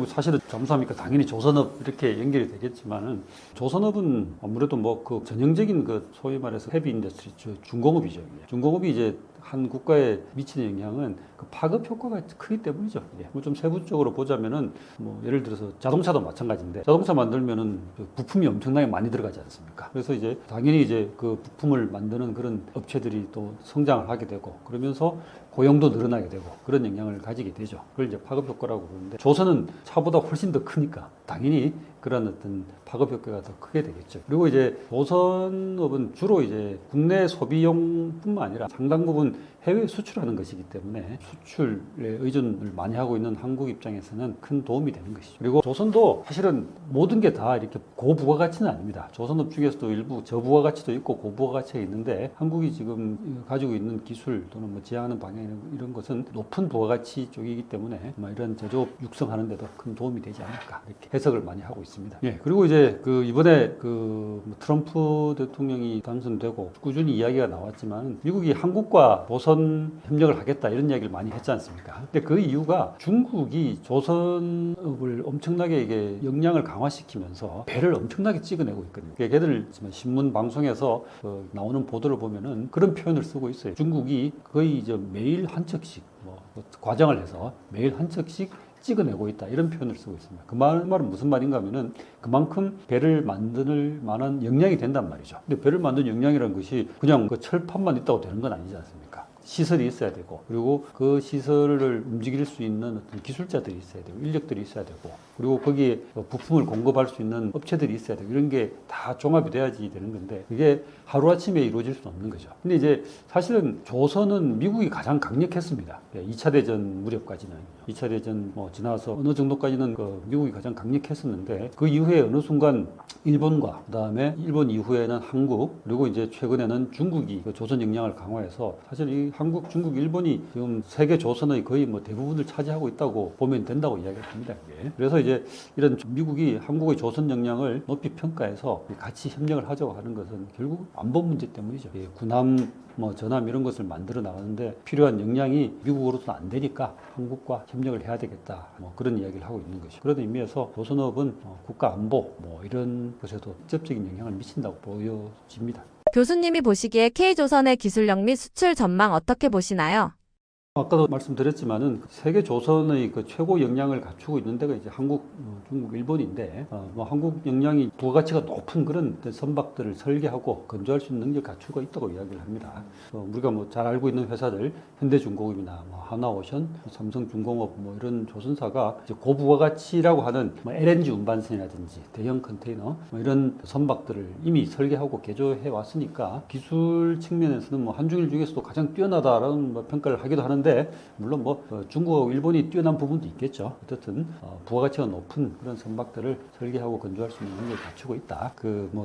사실은 잠수함이니까 당연히 조선업 이렇게 연결이 되겠지만은, 조선업은 아무래도 전형적인 소위 말해서 헤비 인더스트리, 중공업이죠. 중공업이 이제 한 국가에 미치는 영향은 파급 효과가 크기 때문이죠. 좀 세부적으로 보자면은 예를 들어서 자동차도 마찬가지인데, 자동차 만들면은 부품이 엄청나게 많이 들어가지 않습니까? 그래서 이제 당연히 이제 그 부품을 만드는 그런 업체들이 또 성장을 하게 되고, 그러면서 고용도 늘어나게 되고 그런 영향을 가지게 되죠. 그걸 이제 파급 효과라고 그러는데, 조선은 차보다 훨씬 더 크니까 당연히 그런 어떤 파급 효과가 더 크게 되겠죠. 그리고 이제 조선업은 주로 이제 국내 소비용뿐만 아니라 상당 부분 해외 수출하는 것이기 때문에 수출에 의존을 많이 하고 있는 한국 입장에서는 큰 도움이 되는 것이죠. 그리고 조선도 사실은 모든 게 다 이렇게 고부가가치는 아닙니다. 조선업 중에서도 일부 저부가가치도 있고 고부가가치가 있는데 한국이 지금 가지고 있는 기술 또는 뭐 지향하는 방향 이런 것은 높은 부가가치 쪽이기 때문에 이런 제조업 육성하는 데도 큰 도움이 되지 않을까 이렇게 해석을 많이 하고 있습니다. 예, 그리고 이제 이번에 트럼프 대통령이 당선되고 꾸준히 이야기가 나왔지만 미국이 한국과 조선 협력을 하겠다 이런 이야기를 많이 했지 않습니까? 근데 그 이유가 중국이 조선업을 엄청나게 이게 역량을 강화시키면서 배를 엄청나게 찍어내고 있거든요. 걔들 신문 방송에서 나오는 보도를 보면은 그런 표현을 쓰고 있어요. 중국이 거의 이제 매일 한 척씩 과정을 해서 매일 한 척씩 찍어내고 있다 이런 표현을 쓰고 있습니다. 그 말은 무슨 말인가 하면은 그만큼 배를 만들 만한 역량이 된단 말이죠. 근데 배를 만든 역량이라는 것이 그냥 그 철판만 있다고 되는 건 아니지 않습니까? 시설이 있어야 되고 그리고 그 시설을 움직일 수 있는 어떤 기술자들이 있어야 되고 인력들이 있어야 되고 그리고 거기에 부품을 공급할 수 있는 업체들이 있어야 되고 이런 게 다 종합이 돼야지 되는 건데 그게 하루아침에 이루어질 수는 없는 거죠. 근데 이제 사실은 조선은 미국이 가장 강력했습니다. 2차 대전 무렵까지는 2차 대전 지나서 어느 정도까지는 미국이 가장 강력했었는데 그 이후에 어느 순간 일본과 그다음에 일본 이후에는 한국 그리고 이제 최근에는 중국이 조선 역량을 강화해서 사실 이 한국, 중국, 일본이 지금 세계 조선의 거의 대부분을 차지하고 있다고 보면 된다고 이야기를 합니다. 이게. 그래서 이제 이런 미국이 한국의 조선 역량을 높이 평가해서 같이 협력을 하자고 하는 것은 결국 안보 문제 때문이죠. 군함, 전함 이런 것을 만들어 나가는데 필요한 역량이 미국으로서는 안 되니까 한국과 협력을 해야 되겠다. 그런 이야기를 하고 있는 것이죠. 그런 의미에서 조선업은 국가 안보 이런 것에도 직접적인 영향을 미친다고 보여집니다. 교수님이 보시기에 K조선의 기술력 및 수출 전망 어떻게 보시나요? 아까도 말씀드렸지만은 세계 조선의 최고 역량을 갖추고 있는 데가 이제 한국, 중국, 일본인데 한국 역량이 부가가치가 높은 그런 선박들을 설계하고 건조할 수 있는 능력을 갖추고 있다고 이야기를 합니다. 우리가 잘 알고 있는 회사들 현대중공업이나 하나오션, 삼성중공업 이런 조선사가 이제 고부가가치라고 하는 LNG 운반선이라든지 대형 컨테이너 이런 선박들을 이미 설계하고 개조해 왔으니까 기술 측면에서는 한중일 중에서도 가장 뛰어나다라는 평가를 하기도 하는데 물론 중국하고 일본이 뛰어난 부분도 있겠죠. 어쨌든 부가가치가 높은 그런 선박들을 설계하고 건조할 수 있는 능력을 갖추고 있다.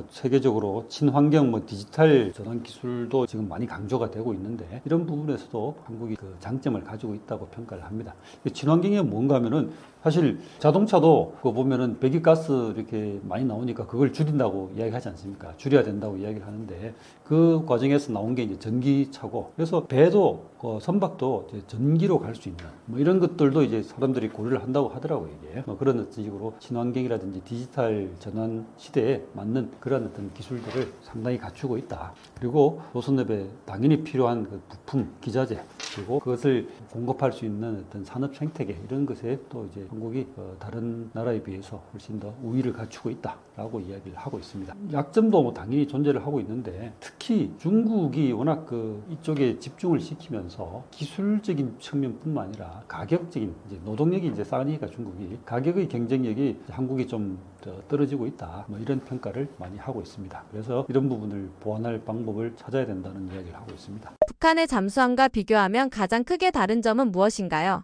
세계적으로 친환경 디지털 전환 기술도 지금 많이 강조가 되고 있는데 이런 부분에서도 한국이 장점을 가지고 있다고 평가를 합니다. 친환경이 뭔가 하면은 사실 자동차도 그거 보면은 배기가스 이렇게 많이 나오니까 그걸 줄인다고 이야기하지 않습니까? 줄여야 된다고 이야기를 하는데 그 과정에서 나온 게 이제 전기차고 그래서 배도 선박도 이제 전기로 갈 수 있는 이런 것들도 이제 사람들이 고려를 한다고 하더라고요. 이게 그런 어떤 식으로 친환경이라든지 디지털 전환 시대에 맞는 그런 어떤 기술들을 상당히 갖추고 있다. 그리고 조선업에 당연히 필요한 부품, 기자재 그리고 그것을 공급할 수 있는 어떤 산업 생태계 이런 것에 또 이제 한국이 다른 나라에 비해서 훨씬 더 우위를 갖추고 있다라고 이야기를 하고 있습니다. 약점도 당연히 존재를 하고 있는데 특히 중국이 워낙 이쪽에 집중을 시키면서 기술적인 측면뿐만 아니라 가격적인 이제 노동력이 이제 싸니까 중국이 가격의 경쟁력이 한국이 좀 떨어지고 있다. 이런 평가를 많이 하고 있습니다. 그래서 이런 부분을 보완할 방법을 찾아야 된다는 이야기를 하고 있습니다. 북한의 잠수함과 비교하면 가장 크게 다른 점은 무엇인가요?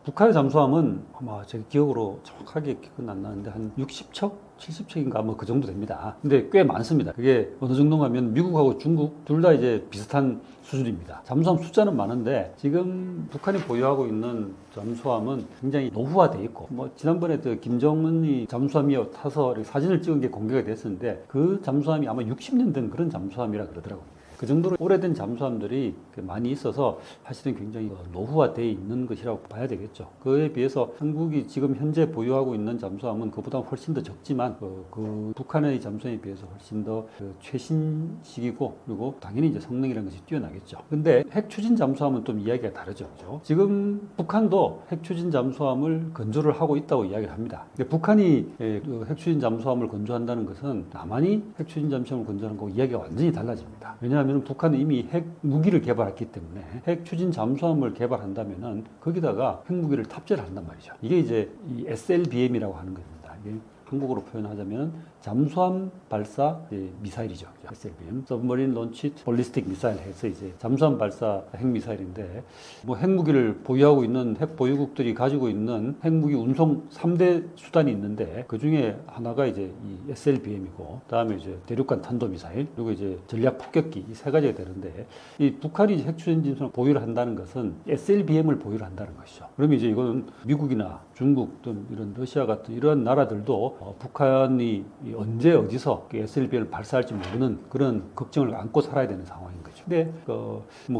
북한의 잠수함은 아마 제 기억으로 정확하게 기억은 안 나는데 한 60척? 70척인가 그 정도 됩니다. 근데 꽤 많습니다. 그게 어느 정도가 하면 미국하고 중국 둘 다 이제 비슷한 수준입니다. 잠수함 숫자는 많은데 지금 북한이 보유하고 있는 잠수함은 굉장히 노후화돼 있고 지난번에 김정은이 잠수함이 타서 사진을 찍은 게 공개가 됐었는데 그 잠수함이 아마 60년 된 그런 잠수함이라 그러더라고요. 그 정도로 오래된 잠수함들이 많이 있어서 사실은 굉장히 노후화되어 있는 것이라고 봐야 되겠죠. 그에 비해서 한국이 지금 현재 보유하고 있는 잠수함은 그보다 훨씬 더 적지만 북한의 잠수함에 비해서 훨씬 더 최신식이고 그리고 당연히 이제 성능이라는 것이 뛰어나겠죠. 근데 핵추진 잠수함은 좀 이야기가 다르죠. 그죠? 지금 북한도 핵추진 잠수함을 건조를 하고 있다고 이야기를 합니다. 근데 북한이 핵추진 잠수함을 건조한다는 것은 남한이 핵추진 잠수함을 건조하는 거고 이야기가 완전히 달라집니다. 왜냐하면 북한은 이미 핵 무기를 개발했기 때문에 핵 추진 잠수함을 개발한다면은 거기다가 핵 무기를 탑재를 한단 말이죠. 이게 이제 이 SLBM이라고 하는 겁니다. 이게 한국어로 표현하자면 잠수함 발사 미사일이죠. SLBM, Submarine Launched Ballistic Missile 해서 이제 잠수함 발사 핵미사일인데 뭐 핵무기를 보유하고 있는 핵 보유국들이 가지고 있는 핵무기 운송 3대 수단이 있는데 그 중에 하나가 이제 이 SLBM이고 그다음에 이제 대륙간 탄도미사일 그리고 이제 전략 폭격기 이 세 가지가 되는데 이 북한이 핵추진진을 보유를 한다는 것은 SLBM을 보유를 한다는 것이죠. 그러면 이제 이거는 미국이나 중국 등 이런 러시아 같은 이러한 나라들도 북한이 언제 어디서 SLBM을 발사할지 모르는 그런 걱정을 안고 살아야 되는 상황인 거죠.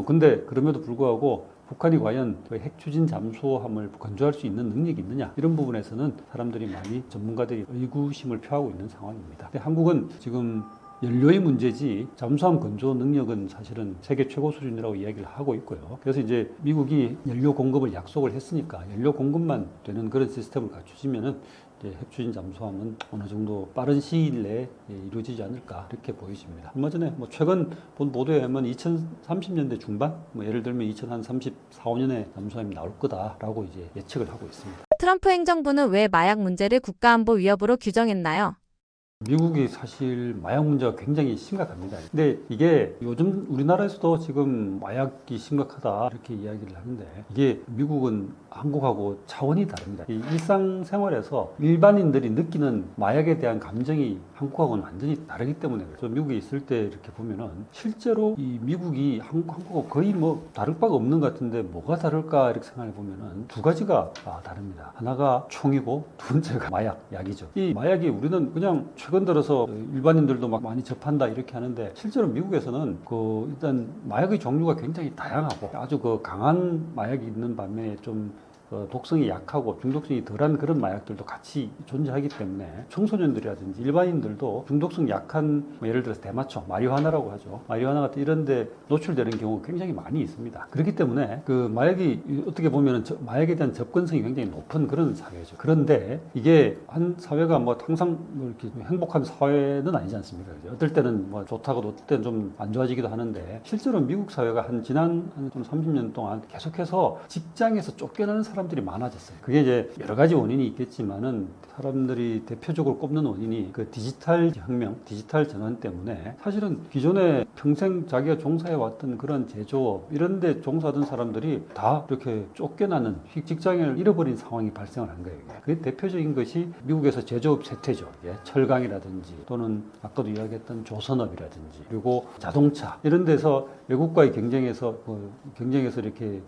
근데 그럼에도 불구하고 북한이 과연 핵 추진 잠수함을 건조할 수 있는 능력이 있느냐 이런 부분에서는 사람들이 많이 전문가들이 의구심을 표하고 있는 상황입니다. 근데 한국은 지금 연료의 문제지 잠수함 건조 능력은 사실은 세계 최고 수준이라고 이야기를 하고 있고요. 그래서 이제 미국이 연료 공급을 약속을 했으니까 연료 공급만 되는 그런 시스템을 갖추시면은 이제 핵추진 잠수함은 어느 정도 빠른 시일 내에 이루어지지 않을까 이렇게 보여집니다. 얼마 전에 최근 본 보도에 하면 2030년대 중반, 예를 들면 2034, 5년에 잠수함이 나올 거다라고 이제 예측을 하고 있습니다. 트럼프 행정부는 왜 마약 문제를 국가안보 위협으로 규정했나요? 미국이 사실 마약 문제가 굉장히 심각합니다. 근데 이게 요즘 우리나라에서도 지금 마약이 심각하다 이렇게 이야기를 하는데 이게 미국은 한국하고 차원이 다릅니다. 이 일상생활에서 일반인들이 느끼는 마약에 대한 감정이 한국하고는 완전히 다르기 때문에 그래서 미국에 있을 때 이렇게 보면은 실제로 이 미국이 한국하고 거의 다를 바가 없는 것 같은데 뭐가 다를까 이렇게 생각해 보면은 두 가지가 다릅니다. 하나가 총이고 두 번째가 약이죠. 이 마약이 우리는 그냥 최근 들어서 일반인들도 많이 접한다 이렇게 하는데 실제로 미국에서는 일단 마약의 종류가 굉장히 다양하고 아주 강한 마약이 있는 반면에 좀 독성이 약하고 중독성이 덜한 그런 마약들도 같이 존재하기 때문에 청소년들이라든지 일반인들도 중독성 약한 예를 들어서 대마초, 마리화나라고 하죠. 마리화나 같은 이런 데 노출되는 경우가 굉장히 많이 있습니다. 그렇기 때문에 마약이 어떻게 보면 마약에 대한 접근성이 굉장히 높은 그런 사회죠. 그런데 이게 한 사회가 항상 이렇게 행복한 사회는 아니지 않습니까? 어떨 때는 좋다고 어떨 때는 좀 안 좋아지기도 하는데 실제로 미국 사회가 지난 30년 동안 계속해서 직장에서 쫓겨나는 사람들이 많아졌어요. 그게 이제 여러 가지 원인이 있겠지만은 사람들이 대표적으로 꼽는 원인이 디지털 혁명, 디지털 전환 때문에 사실은 기존에 평생 자기가 종사해왔던 그런 제조업 이런 데 종사하던 사람들이 다 이렇게 쫓겨나는 직장을 잃어버린 상황이 발생을 한 거예요. 그게 대표적인 것이 미국에서 제조업 쇠퇴죠. 철강이라든지 또는 아까도 이야기했던 조선업이라든지 그리고 자동차 이런 데서 외국과의 경쟁에서 이렇게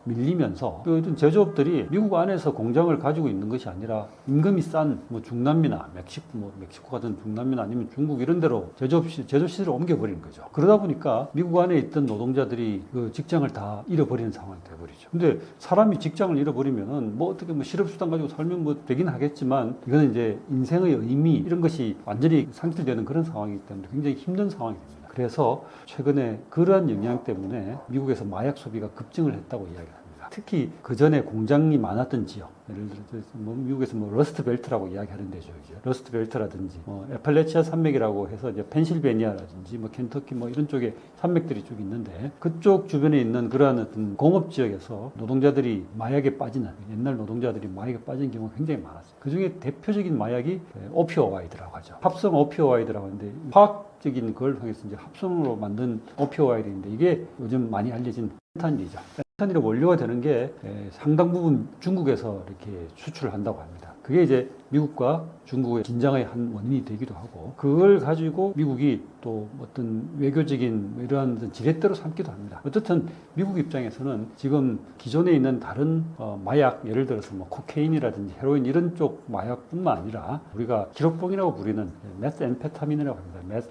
밀리면서 어떤 제조업들이 미국 안에서 공장을 가지고 있는 것이 아니라 임금이 싼 중남미나 멕시코 같은 중남미나 아니면 중국 이런 데로 제조 시설을 옮겨버리는 거죠. 그러다 보니까 미국 안에 있던 노동자들이 직장을 다 잃어버리는 상황이 돼버리죠. 근데 사람이 직장을 잃어버리면은 어떻게 실업수당 가지고 살면 되긴 하겠지만 이거는 이제 인생의 의미 이런 것이 완전히 상실되는 그런 상황이기 때문에 굉장히 힘든 상황이 됩니다. 그래서 최근에 그러한 영향 때문에 미국에서 마약 소비가 급증을 했다고 이야기합니다. 특히 그 전에 공장이 많았던 지역, 예를 들어서 미국에서 러스트 벨트라고 이야기하는 데죠. 러스트 벨트라든지 애팔레치아 산맥이라고 해서 이제 펜실베니아라든지 켄터키 이런 쪽에 산맥들이 쭉 있는데 그쪽 주변에 있는 그러한 어떤 공업 지역에서 노동자들이 마약에 빠지는 옛날 노동자들이 마약에 빠진 경우가 굉장히 많았어요. 그 중에 대표적인 마약이 오피오이드라고 하죠. 합성 오피오이드라고 하는데 화학적인 걸 통해서 이제 합성으로 만든 오피오이드인데 이게 요즘 많이 알려진 펜타닐이죠. 펜타닐의 원료가 되는 게 상당 부분 중국에서 이렇게 수출을 한다고 합니다. 그게 이제 미국과 중국의 긴장의 한 원인이 되기도 하고 그걸 가지고 미국이 또 어떤 외교적인 이러한 지렛대로 삼기도 합니다. 어쨌든 미국 입장에서는 지금 기존에 있는 다른 마약 예를 들어서 코케인이라든지 헤로인 이런 쪽 마약뿐만 아니라 우리가 기록봉이라고 부르는 메스앰페타민이라고 합니다.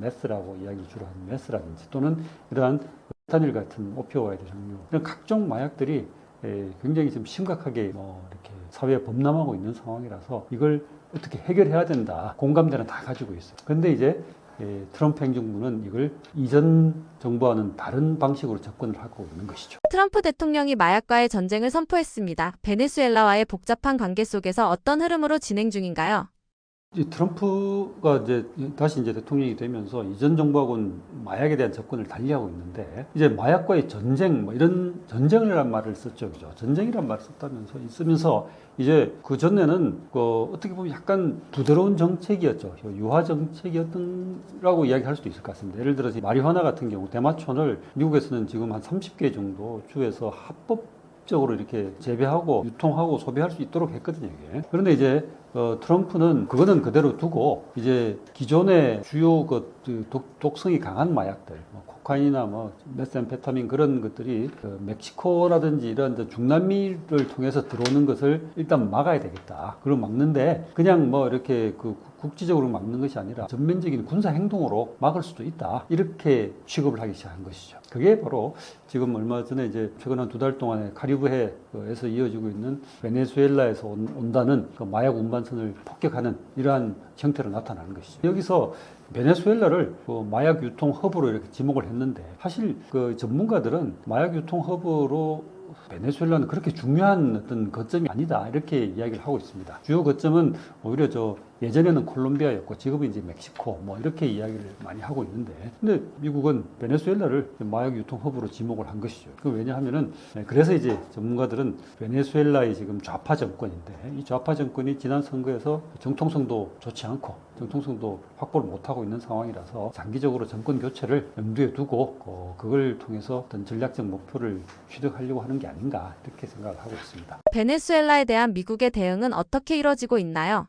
메스라고 이야기 주로 하는 메스라든지 또는 이러한 펜타닐 같은 오피오이드 종류 이런 각종 마약들이 굉장히 좀 심각하게 이렇게 사회에 범람하고 있는 상황이라서 이걸 어떻게 해결해야 된다 공감대는 다 가지고 있어요. 그런데 이제 트럼프 행정부는 이걸 이전 정부와는 다른 방식으로 접근을 하고 있는 것이죠. 트럼프 대통령이 마약과의 전쟁을 선포했습니다. 베네수엘라와의 복잡한 관계 속에서 어떤 흐름으로 진행 중인가요? 이 트럼프가 이제 다시 이제 대통령이 되면서 이전 정부하고는 마약에 대한 접근을 달리하고 있는데 이제 마약과의 전쟁 뭐 이런 전쟁이라는 말을 썼죠, 그죠? 전쟁이란 말을 썼다면서 쓰면서 이제 그 전에는 어떻게 보면 약간 부드러운 정책이었죠, 유화 정책이었던라고 이야기할 수도 있을 것 같습니다. 예를 들어서 마리화나 같은 경우 대마초를 미국에서는 지금 한 30개 정도 주에서 합법적으로 이렇게 재배하고 유통하고 소비할 수 있도록 했거든요, 이게. 그런데 이제 트럼프는 그거는 그대로 두고 이제 기존의 주요 독성이 강한 마약들, 뭐 코카인이나 뭐 메스암페타민 그런 것들이 멕시코라든지 이런 중남미를 통해서 들어오는 것을 일단 막아야 되겠다. 그걸 막는데 그냥 뭐 이렇게 국지적으로 막는 것이 아니라 전면적인 군사 행동으로 막을 수도 있다. 이렇게 취급을 하기 시작한 것이죠. 그게 바로 지금 얼마 전에 이제 최근 한 2달 동안에 카리브해에서 이어지고 있는 베네수엘라에서 온다는 그 마약 운반선을 폭격하는 이러한 형태로 나타나는 것이죠. 여기서 베네수엘라를 마약 유통 허브로 이렇게 지목을 했는데 사실 그 전문가들은 마약 유통 허브로 베네수엘라는 그렇게 중요한 어떤 거점이 아니다 이렇게 이야기를 하고 있습니다. 주요 거점은 오히려 예전에는 콜롬비아였고 지금은 이제 멕시코 뭐 이렇게 이야기를 많이 하고 있는데 근데 미국은 베네수엘라를 마약 유통 허브로 지목을 한 것이죠. 그 왜냐하면은 그래서 이제 전문가들은 베네수엘라의 지금 좌파 정권인데 이 좌파 정권이 지난 선거에서 정통성도 좋지 않고 정통성도 확보를 못하고 있는 상황이라서 장기적으로 정권 교체를 염두에 두고 그걸 통해서 어떤 전략적 목표를 취득하려고 하는 게 아닌가 이렇게 생각을 하고 있습니다. 베네수엘라에 대한 미국의 대응은 어떻게 이뤄지고 있나요?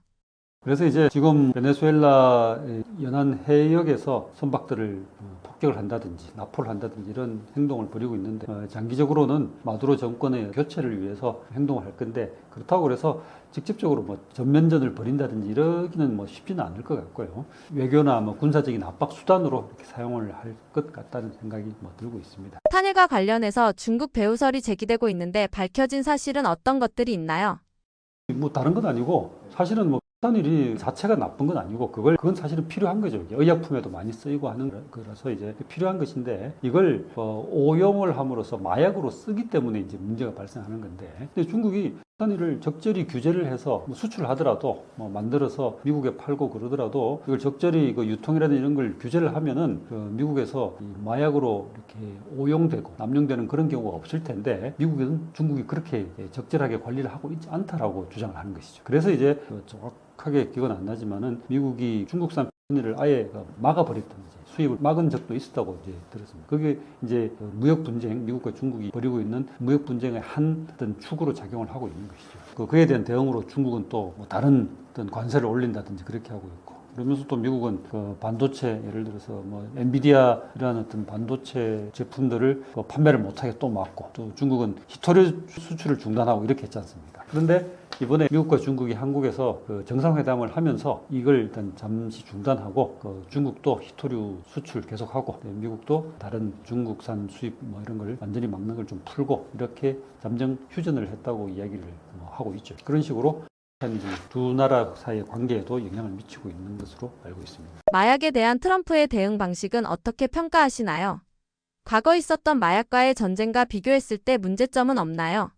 그래서 이제 지금 베네수엘라 연안 해역에서 선박들을 폭격을 한다든지 납포를 한다든지 이런 행동을 벌이고 있는데 장기적으로는 마두로 정권의 교체를 위해서 행동을 할 건데 그렇다고 그래서 직접적으로 뭐 전면전을 벌인다든지 이러기는 뭐 쉽지는 않을 것 같고요. 외교나 뭐 군사적인 압박 수단으로 이렇게 사용을 할 것 같다는 생각이 뭐 들고 있습니다. 탄핵과 관련해서 중국 배후설이 제기되고 있는데 밝혀진 사실은 어떤 것들이 있나요? 뭐 다른 건 아니고 사실은 뭐 탄일이 자체가 나쁜 건 아니고 그건 사실은 필요한 거죠. 의약품에도 많이 쓰이고 하는 거라서 이제 필요한 것인데 이걸 오용을 함으로써 마약으로 쓰기 때문에 이제 문제가 발생하는 건데 근데 중국이 탄일을 적절히 규제를 해서 뭐 수출하더라도 뭐 만들어서 미국에 팔고 그러더라도 이걸 적절히 유통이라든지 이런 걸 규제를 하면은 미국에서 이 마약으로 이렇게 오용되고 남용되는 그런 경우가 없을 텐데 미국은 중국이 그렇게 적절하게 관리를 하고 있지 않다라고 주장을 하는 것이죠. 그래서 이제 정확하게 기억은 안 나지만은 미국이 중국산 탄일을 아예 막아버렸다든지 수입을 막은 적도 있었다고 이제 들었습니다. 그게 이제 무역 분쟁, 미국과 중국이 벌이고 있는 무역 분쟁의 한 어떤 축으로 작용을 하고 있는 것이죠. 그에 대한 대응으로 중국은 또 뭐 다른 어떤 관세를 올린다든지 그렇게 하고 있고. 그러면서 또 미국은 반도체 예를 들어서 뭐 엔비디아라는 어떤 반도체 제품들을 판매를 못하게 또 막고 또 중국은 히토류 수출을 중단하고 이렇게 했지 않습니까? 그런데 이번에 미국과 중국이 한국에서 정상회담을 하면서 이걸 일단 잠시 중단하고 중국도 히토류 수출 계속하고 미국도 다른 중국산 수입 뭐 이런 걸 완전히 막는 걸 좀 풀고 이렇게 잠정 휴전을 했다고 이야기를 하고 있죠. 그런 식으로 두 나라 사이의 관계에도 영향을 미치고 있는 것으로 알고 있습니다. 마약에 대한 트럼프의 대응 방식은 어떻게 평가하시나요? 과거 있었던 마약과의 전쟁과 비교했을 때 문제점은 없나요?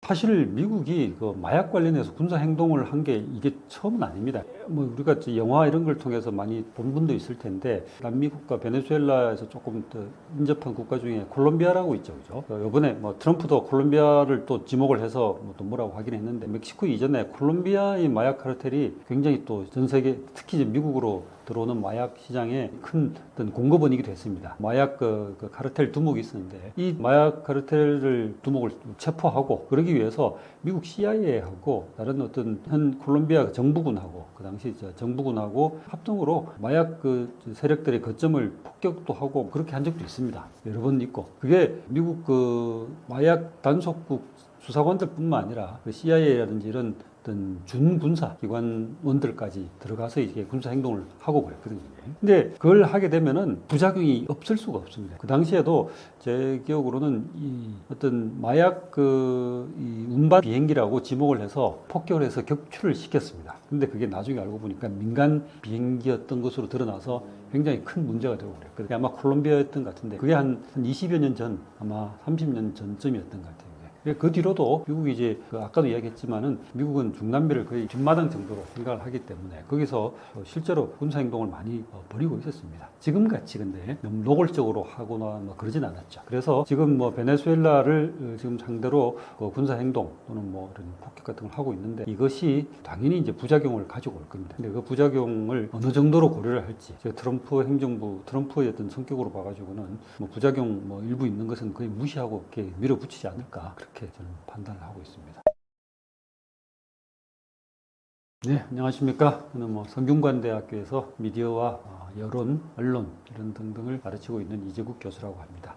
사실 미국이 마약 관련해서 군사 행동을 한 게 이게 처음은 아닙니다. 뭐 우리가 영화 이런 걸 통해서 많이 본 분도 있을 텐데 남미국과 베네수엘라에서 조금 더 인접한 국가 중에 콜롬비아라고 있죠, 그죠? 이번에 뭐 트럼프도 콜롬비아를 또 지목을 해서 또 뭐라고 하긴 했는데 멕시코 이전에 콜롬비아의 마약 카르텔이 굉장히 또 전 세계 특히 이제 미국으로 들어오는 마약 시장에 큰 어떤 공급원이기도 했습니다. 마약 카르텔 두목이 있었는데 이 마약 카르텔을 두목을 체포하고 그러기 위해서 미국 CIA하고 다른 어떤 현 콜롬비아 정부군하고 그 당시 정부군하고 합동으로 마약 세력들의 거점을 폭격도 하고 그렇게 한 적도 있습니다. 여러 번 있고 그게 미국 마약 단속국 수사관들뿐만 아니라 CIA라든지 이런 어떤 준군사 기관원들까지 들어가서 이게 군사 행동을 하고 그랬거든요. 근데 그걸 하게 되면은 부작용이 없을 수가 없습니다. 그 당시에도 제 기억으로는 이 어떤 마약 이 운반 비행기라고 지목을 해서 폭격을 해서 격추를 시켰습니다. 근데 그게 나중에 알고 보니까 민간 비행기였던 것으로 드러나서 굉장히 큰 문제가 되고 그래요. 그게 아마 콜롬비아였던 것 같은데 그게 한 20여 년 전, 아마 30년 전쯤이었던 것 같아요. 그 뒤로도 미국이 이제 아까도 이야기했지만은 미국은 중남미를 거의 뒷마당 정도로 생각을 하기 때문에 거기서 실제로 군사 행동을 많이 벌이고 있었습니다. 지금같이 근데 너무 노골적으로 하거나 뭐 그러진 않았죠. 그래서 지금 뭐 베네수엘라를 지금 상대로 군사 행동 또는 뭐 이런 폭격 같은 걸 하고 있는데 이것이 당연히 이제 부작용을 가지고 올 겁니다. 근데 그 부작용을 어느 정도로 고려를 할지 트럼프 행정부 트럼프의 어떤 성격으로 봐가지고는 뭐 부작용 뭐 일부 있는 것은 거의 무시하고 이렇게 밀어붙이지 않을까 그렇게 저는 판단을 하고 있습니다. 네, 안녕하십니까. 저는 뭐 성균관대학교에서 미디어와 여론, 언론 이런 등등을 가르치고 있는 이재국 교수라고 합니다.